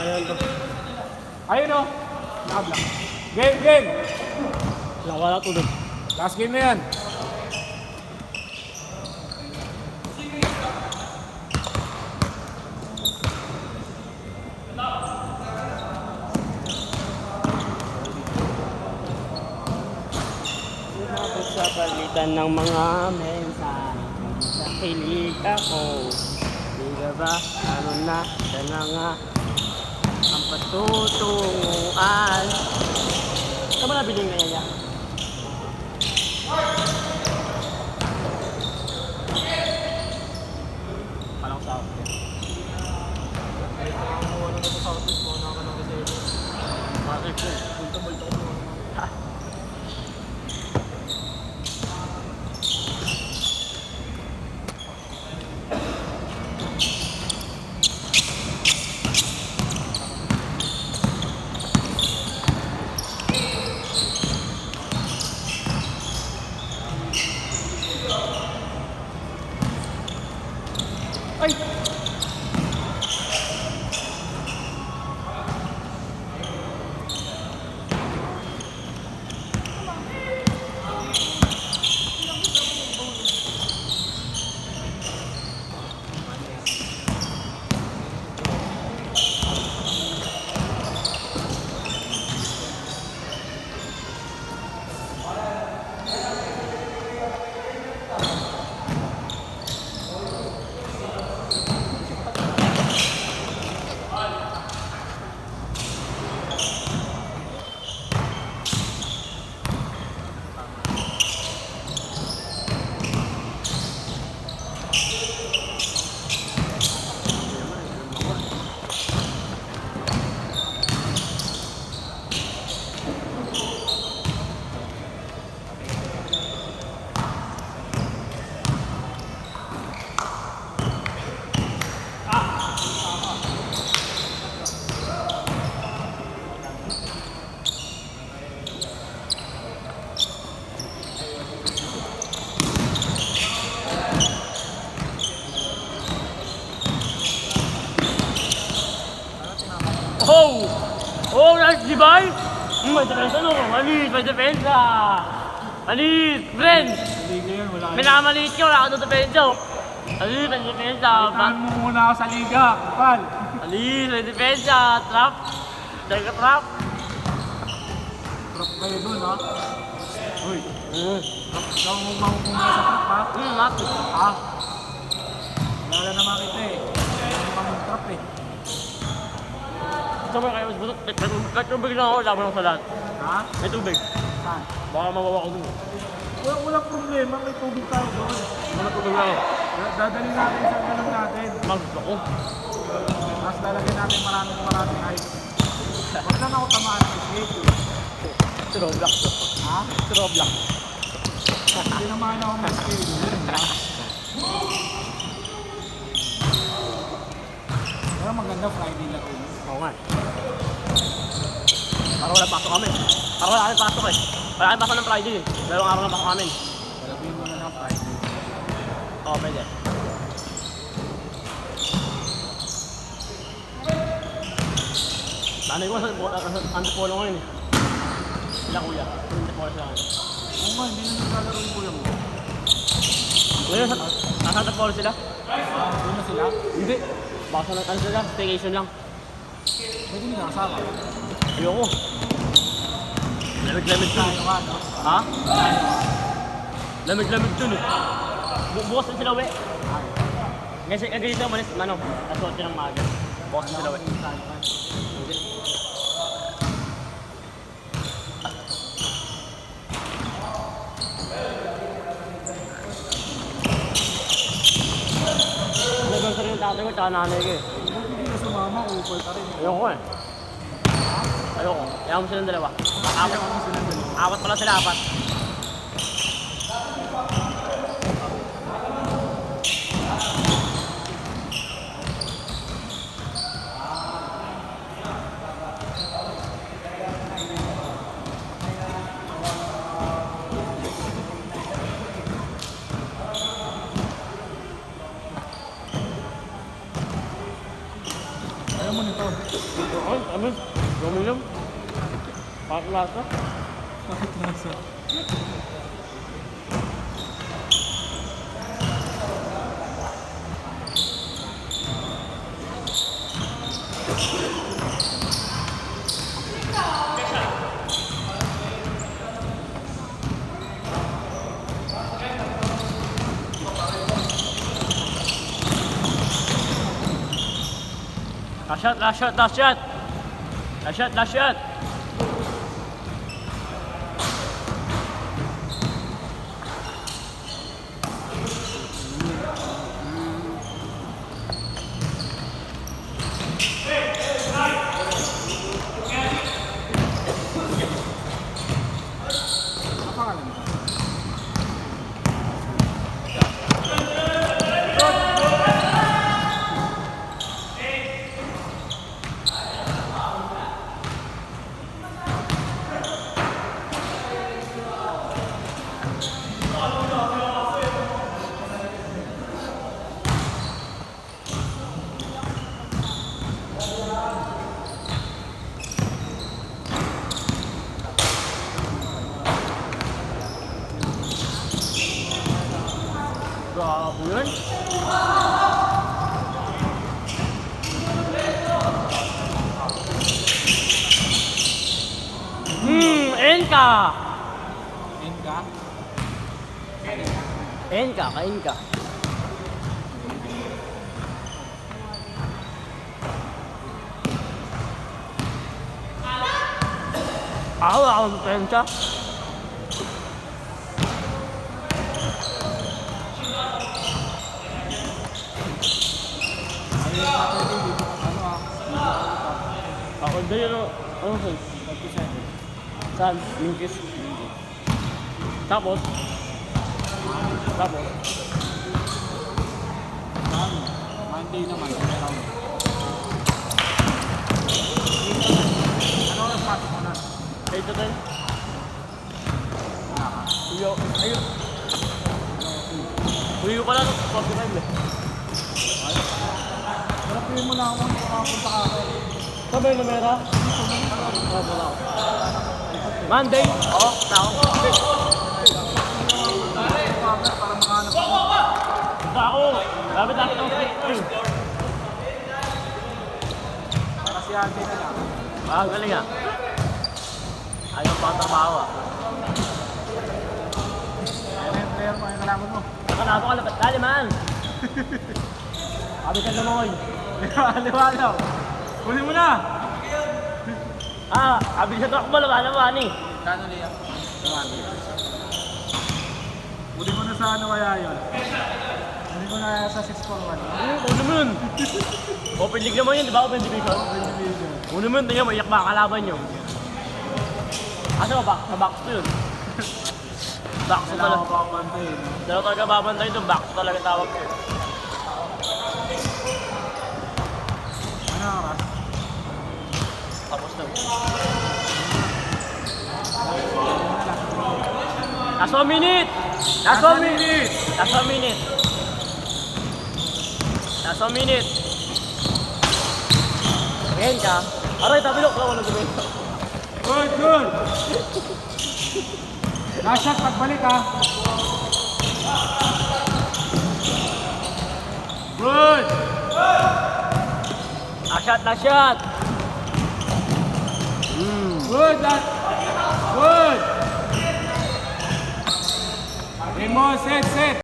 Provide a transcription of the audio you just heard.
Ayan to. Ayun o. Nakablock. Game, game. Wala tulog. Last game na yan. Umabot sa palitan ng mga mensahe. Nakilig ako. Di ka ba? Ano na? Dala nga. Ang patutunguan. Saan mo nabili nga yan? Palang sa akin. Bakit po? Bulto-bulto ko. Ha? Ay! Oh! Oh, nice Jibay! May depensa no? Malis, may depensa! Malis, friend! Liga yun, wala yun. Minamaliit ka, wala ka ng depensa. Malis, may depensa. Tahan mo muna ako sa liga, kapal. Malis, may depensa. Trap. Dahil ka trap. Trap kayo dun, ha? Uy, Hmm. trap. Ikaw mo muna sa trap, ha? Mati. Ha? Wala naman kita eh. Wala naman trap eh. Saan mo kayo mas butot? Kahit tubig lang ako, laban ako sa lahat. Ha? May tubig. Saan? Baka mawawa ko dun. Walang problema, may tubig tayo doon. Mga tubig lang ako. Dadali natin sa ganun natin. Mag ako. Tapos lalagyan natin maraming ice. Huwag lang ako tamaan ng escape. Roblox. Ha? Roblox. Hindi naman ako ng escape. Ha? Pero maganda Friday lang yun. Oo nga. Parang wala pasok kami. Parang wala kami pasok eh. Wala kami pasok ng Friday eh. Dalawang araw na pasok kami. Sabihin mo na ng Friday. Oo, pwede. Nanay ko sa antipolo ngayon eh. Sila kuya. Antipolo sila ngayon. Oo nga, hindi na naglalaro yung kuya mo. Ngayon, nasa antipolo sila? Doon na sila? Hindi. Baka sa ano sila, staycation lang. Pwede nila kasama. Ayoko. Lamig-lamig dun eh. Ano ka, no? Ha? Lamig-lamig dun eh. Bukas na sila uwi. Kasi ganito manis, ano, nasuot yun ng maaga. Bukas na sila uwi. Hindi. Nagawin sa rin yung tatay ko, tsaka nanay ko eh. Hindi na sumama, upal ka rin. Ayoko eh. Ayoko. Ayaw mo silang dalawa. Apat. Ano sila doon? Apat pala sila, apat. Ayaw mo nito. Ay, amin. Gaminom. Paklasa. Bakit lasa? Last shot, last shot, last shot. Last shot, last shot. Ang pangalan mo? Grabe yun. Enka! Enka? Enka, ka-enka. Ako ng pensa. Ayun sa pwede dito. Ano ah? Ako din yun. Ano sa'yo? 37. Saan? Linkis. Tapos? Tapos? Saan? Monday naman. Meron. Ano oras pasok mo na? 8 to 10? Wala ka. Uyo. Ayun. Uyo ka lang. 45 eh. Sarapin mo na ako kung makapunta ka ako. Sabi yung numera? Wala ako. Monday? Oo, tao. Para makahanap ako. Punta ako. Lapit ng street. Para si Ate na lang. Ah, galing ah. Ayaw pa ang trabaho ah. Ayun yung player mo. Ayun kalaban mo. Nakalabo ka lapit. Dali man. Sabi ka naman. Liwalaw. Kunin mo na. Ah, sabi siya takbo. Laban eh. Kano liya? Kunin mo na sa ano kaya yun. Kunin mo na sa 641. Uno mo yun. Open league naman yun, di ba? Open division. Open division. Uno mo yun, tingnan mo, iyak ba kalaban nyo? Asa ba? Sa box to yun. Box to Kailangan talaga. ko pa ang bantay. No? Dalaw talaga babantay doon, box to talaga tawag ko. Ano ang oras? Tapos na. Last 1 minute! Last 1 minute! Last 1 minute! Last 1 minute! Ayan ka. Aray, tabilok ka. Walang gawin. Good, good! Last shot, pagbalik ha. Good! Last shot, last shot! Good, that. Good! Game mo, set, set.